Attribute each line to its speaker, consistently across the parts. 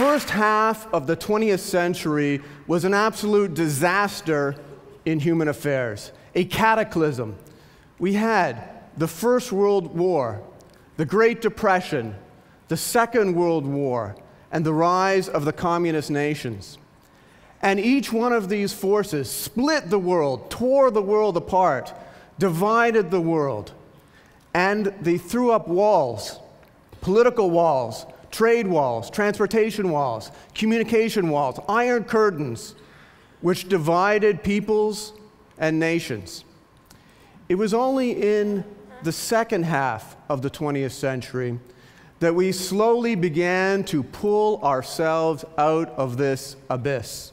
Speaker 1: first half of the 20th century was an absolute disaster in human affairs, a cataclysm. We had the First World War, the Great Depression, the Second World War, and the rise of the communist nations. And each one of these forces split the world, tore the world apart, divided the world, and they threw up walls, political walls, trade walls, transportation walls, communication walls, iron curtains, which divided peoples and nations. It was only in the second half of the 20th century that we slowly began to pull ourselves out of this abyss.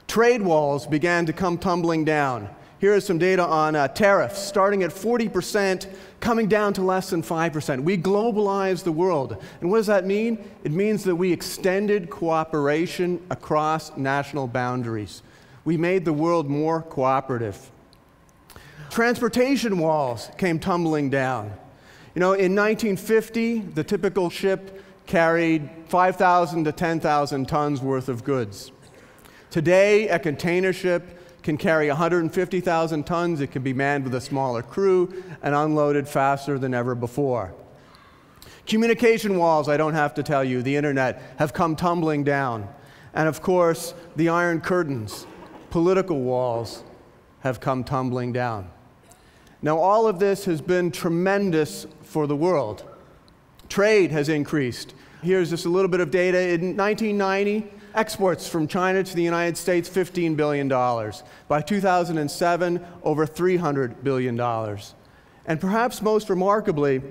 Speaker 1: Trade walls began to come tumbling down. Here is some data on tariffs, starting at 40%, coming down to less than 5%. We globalized the world. And what does that mean? It means that we extended cooperation across national boundaries. We made the world more cooperative. Transportation walls came tumbling down. You know, in 1950, the typical ship carried 5,000 to 10,000 tons worth of goods. Today, a container ship can carry 150,000 tons. It can be manned with a smaller crew and unloaded faster than ever before. Communication walls, I don't have to tell you, the internet, have come tumbling down. And of course, the Iron Curtains, political walls, have come tumbling down. Now, all of this has been tremendous for the world. Trade has increased. Here's just a little bit of data. In 1990, exports from China to the United States, $15 billion. By 2007, over $300 billion. And perhaps most remarkably,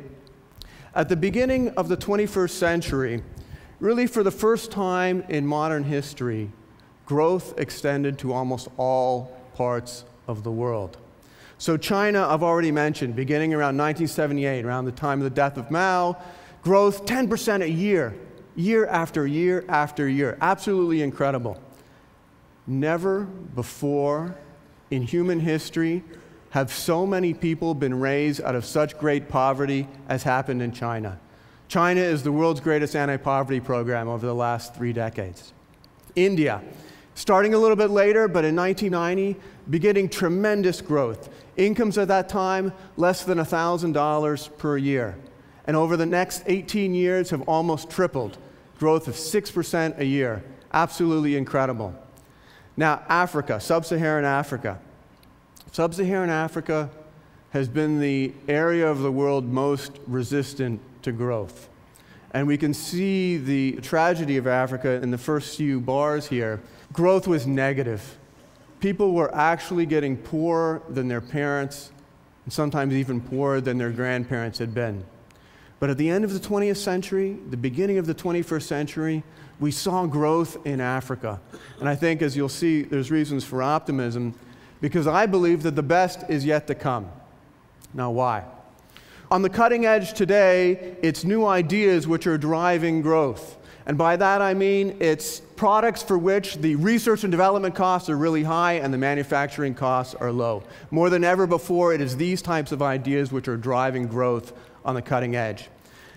Speaker 1: at the beginning of the 21st century, really for the first time in modern history, growth extended to almost all parts of the world. So China, I've already mentioned, beginning around 1978, around the time of the death of Mao, growth 10% a year. Year after year after year. Absolutely incredible. Never before in human history have so many people been raised out of such great poverty as happened in China. China is the world's greatest anti-poverty program over the last 3 decades. India, starting a little bit later, but in 1990, beginning tremendous growth. Incomes at that time, less than $1,000 per year. And over the next 18 years have almost tripled, growth of 6% a year. Absolutely incredible. Now, Africa, sub-Saharan Africa. Sub-Saharan Africa has been the area of the world most resistant to growth. And we can see the tragedy of Africa in the first few bars here. Growth was negative. People were actually getting poorer than their parents, and sometimes even poorer than their grandparents had been. But at the end of the 20th century, the beginning of the 21st century, we saw growth in Africa. And I think, as you'll see, there's reasons for optimism, because I believe that the best is yet to come. Now, why? On the cutting edge today, it's new ideas which are driving growth. And by that I mean it's products for which the research and development costs are really high and the manufacturing costs are low. More than ever before, it is these types of ideas which are driving growth on the cutting edge.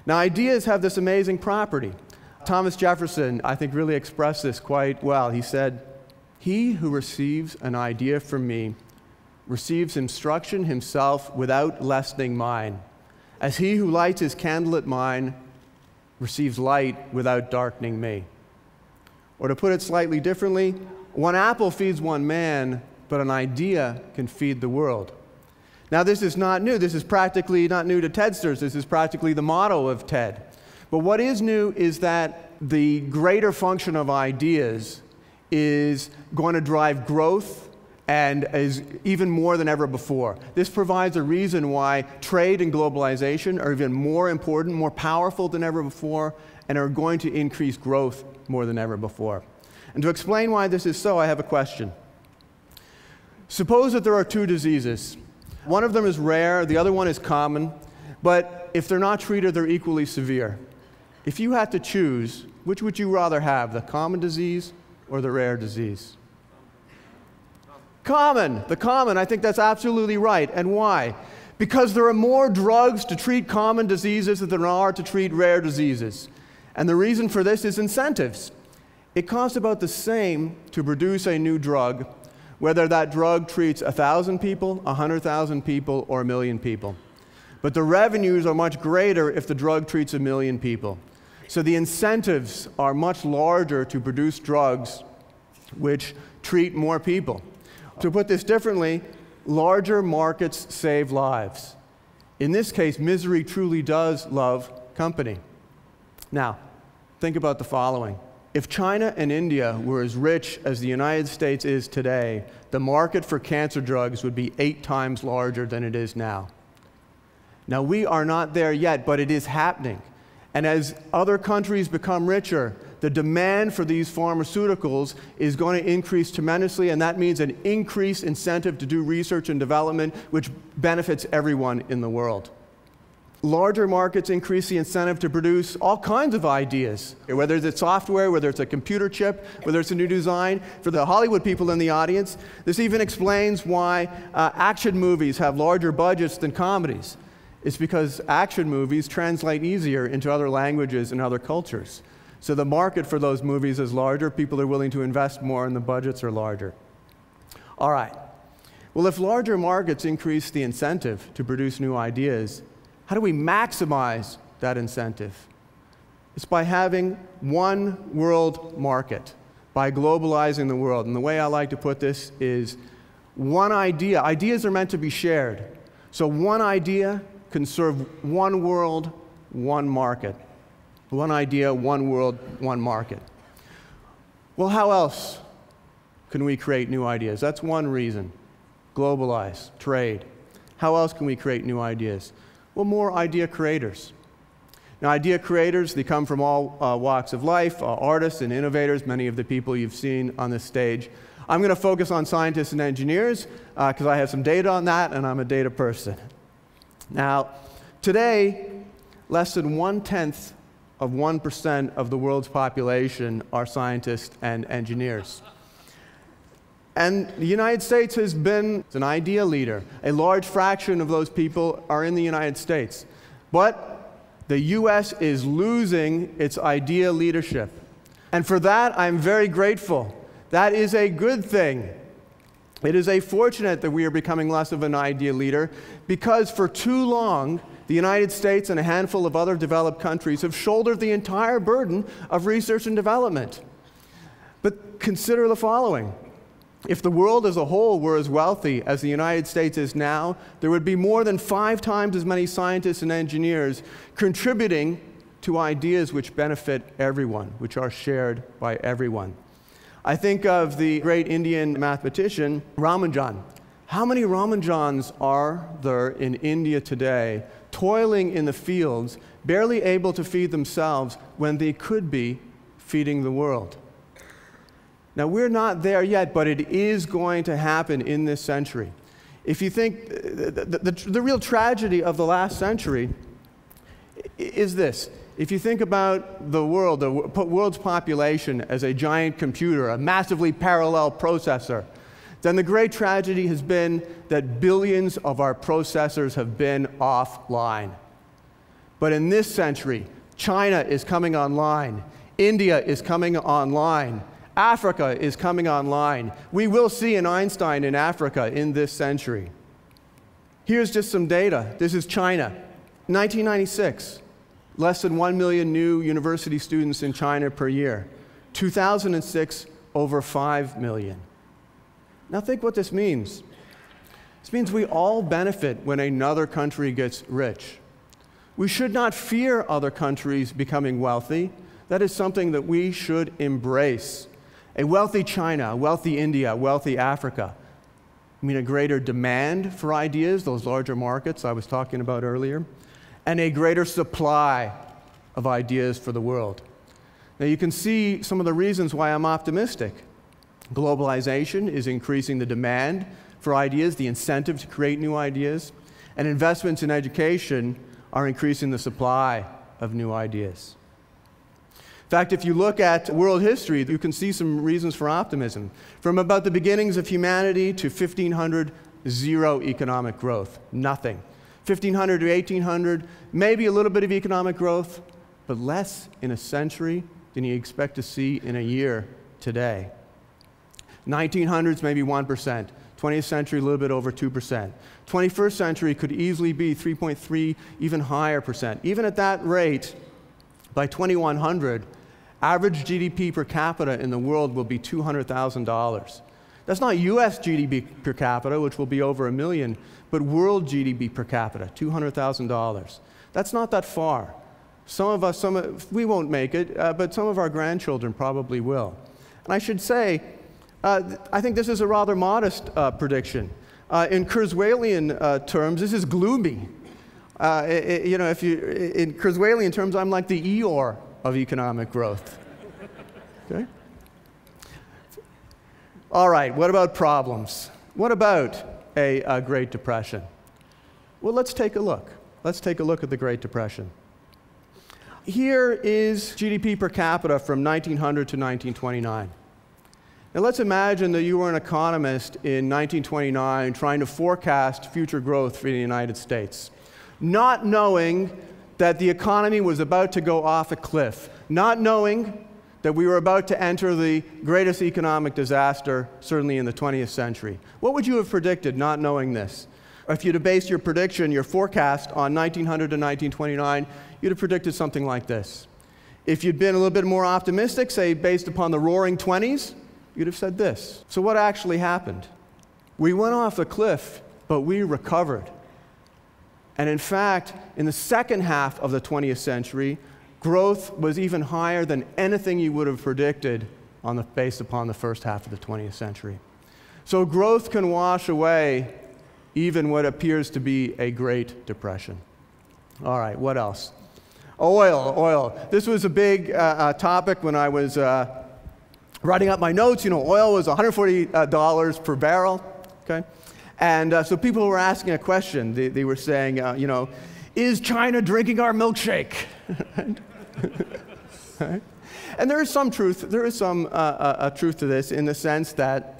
Speaker 1: Now, ideas have this amazing property. Thomas Jefferson, I think, really expressed this quite well. He said, "He who receives an idea from me receives instruction himself without lessening mine, as he who lights his candle at mine receives light without darkening me." Or to put it slightly differently, one apple feeds one man, but an idea can feed the world. Now, this is not new. This is practically not new to TEDsters. This is practically the motto of TED. But what is new is that the greater function of ideas is going to drive growth and is even more than ever before. This provides a reason why trade and globalization are even more important, more powerful than ever before, and are going to increase growth more than ever before. And to explain why this is so, I have a question. Suppose that there are 2 diseases. One of them is rare, the other one is common, but if they're not treated, they're equally severe. If you had to choose, which would you rather have, the common disease or the rare disease? Common, the common. I think that's absolutely right. And why? Because there are more drugs to treat common diseases than there are to treat rare diseases. And the reason for this is incentives. It costs about the same to produce a new drug, whether that drug treats 1,000 people, 100,000 people, or 1 million people. But the revenues are much greater if the drug treats 1 million people. So the incentives are much larger to produce drugs which treat more people. To put this differently, larger markets save lives. In this case, misery truly does love company. Now, think about the following. If China and India were as rich as the United States is today, the market for cancer drugs would be 8 times larger than it is now. Now, we are not there yet, but it is happening. And as other countries become richer, the demand for these pharmaceuticals is going to increase tremendously, and that means an increased incentive to do research and development, which benefits everyone in the world. Larger markets increase the incentive to produce all kinds of ideas, whether it's software, whether it's a computer chip, whether it's a new design. For the Hollywood people in the audience, this even explains why action movies have larger budgets than comedies. It's because action movies translate easier into other languages and other cultures. So the market for those movies is larger, people are willing to invest more, and the budgets are larger. All right. Well, if larger markets increase the incentive to produce new ideas, how do we maximize that incentive? It's by having one world market, by globalizing the world. And the way I like to put this is one idea. Ideas are meant to be shared. So one idea can serve one world, one market. One idea, one world, one market. Well, how else can we create new ideas? That's one reason. Globalize, trade. How else can we create new ideas? Well, more idea creators. Now, idea creators, they come from all walks of life, artists and innovators, many of the people you've seen on this stage. I'm going to focus on scientists and engineers because I have some data on that, and I'm a data person. Now, today, less than 1/10 of 1% of the world's population are scientists and engineers. And the United States has been an idea leader. A large fraction of those people are in the United States. But the US is losing its idea leadership. And for that, I'm very grateful. That is a good thing. It is fortunate that we are becoming less of an idea leader, because for too long, the United States and a handful of other developed countries have shouldered the entire burden of research and development. But consider the following. If the world as a whole were as wealthy as the United States is now, there would be more than 5 times as many scientists and engineers contributing to ideas which benefit everyone, which are shared by everyone. I think of the great Indian mathematician, Ramanujan. How many Ramanujans are there in India today, toiling in the fields, barely able to feed themselves when they could be feeding the world? Now, we're not there yet, but it is going to happen in this century. If you think, the real tragedy of the last century is this. If you think about the world, the world's population as a giant computer, a massively parallel processor, then the great tragedy has been that billions of our processors have been offline. But in this century, China is coming online, India is coming online, Africa is coming online. We will see an Einstein in Africa in this century. Here's just some data. This is China. 1996, less than 1 million new university students in China per year. 2006, over 5 million. Now think what this means. This means we all benefit when another country gets rich. We should not fear other countries becoming wealthy. That is something that we should embrace. A wealthy China, a wealthy India, a wealthy Africa. I mean, a greater demand for ideas, those larger markets I was talking about earlier, and a greater supply of ideas for the world. Now, you can see some of the reasons why I'm optimistic. Globalization is increasing the demand for ideas, the incentive to create new ideas, and investments in education are increasing the supply of new ideas. In fact, if you look at world history, you can see some reasons for optimism. From about the beginnings of humanity to 1500, zero economic growth, nothing. 1500 to 1800, maybe a little bit of economic growth, but less in a century than you expect to see in a year today. 1900s, maybe 1%. 20th century, a little bit over 2%. 21st century could easily be 3.3, even higher percent. Even at that rate, by 2100, average GDP per capita in the world will be $200,000. That's not US GDP per capita, which will be over $1 million, but world GDP per capita, $200,000. That's not that far. We won't make it, but some of our grandchildren probably will. And I should say, I think this is a rather modest prediction. In Kurzweilian terms, this is gloomy. In Kurzweilian terms, I'm like the Eeyore of economic growth. Okay? All right, what about problems? What about a Great Depression? Well, let's take a look. Let's take a look at the Great Depression. Here is GDP per capita from 1900 to 1929. Now let's imagine that you were an economist in 1929 trying to forecast future growth for the United States, not knowing that the economy was about to go off a cliff, not knowing that we were about to enter the greatest economic disaster, certainly in the 20th century. What would you have predicted not knowing this? If you'd have based your prediction, your forecast on 1900 to 1929, you'd have predicted something like this. If you'd been a little bit more optimistic, say based upon the roaring 20s, you'd have said this. So what actually happened? We went off the cliff, but we recovered. And in fact, in the second half of the 20th century, growth was even higher than anything you would have predicted based upon the first half of the 20th century. So growth can wash away even what appears to be a Great Depression. All right, what else? Oil. This was a big topic when I was writing up my notes. Oil was $140 per barrel, okay? And so people were asking a question. They were saying, is China drinking our milkshake? Right? And there is some truth. There is some truth to this in the sense that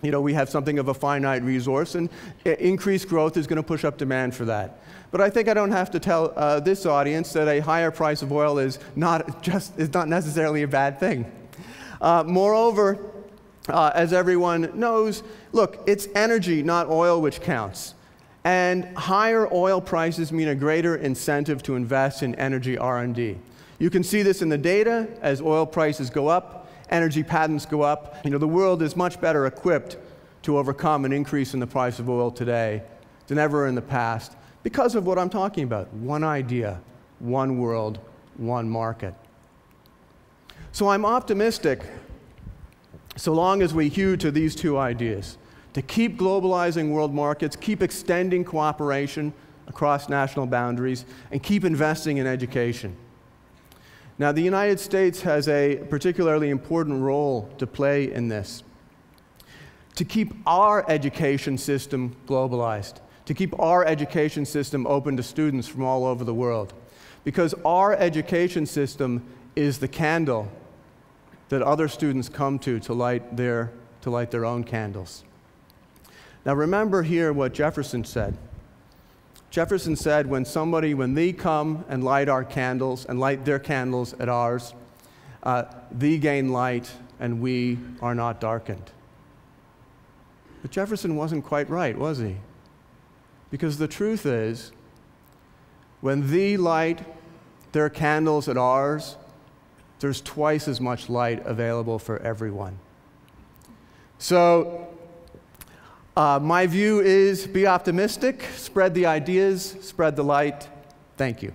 Speaker 1: we have something of a finite resource, and increased growth is going to push up demand for that. But I think I don't have to tell this audience that a higher price of oil is not necessarily a bad thing. Moreover, as everyone knows, look, it's energy, not oil, which counts. And higher oil prices mean a greater incentive to invest in energy R&D. You can see this in the data. As oil prices go up, energy patents go up. The world is much better equipped to overcome an increase in the price of oil today than ever in the past because of what I'm talking about. One idea, one world, one market. So I'm optimistic so long as we hew to these two ideas, to keep globalizing world markets, keep extending cooperation across national boundaries, and keep investing in education. Now, the United States has a particularly important role to play in this. To keep our education system globalized, to keep our education system open to students from all over the world. Because our education system is the candle that other students come to light their own candles. Now remember here what Jefferson said. Jefferson said when they come and light our candles and light their candles at ours, they gain light and we are not darkened. But Jefferson wasn't quite right, was he? Because the truth is, when they light their candles at ours, there's twice as much light available for everyone. So, my view is be optimistic, spread the ideas, spread the light. Thank you.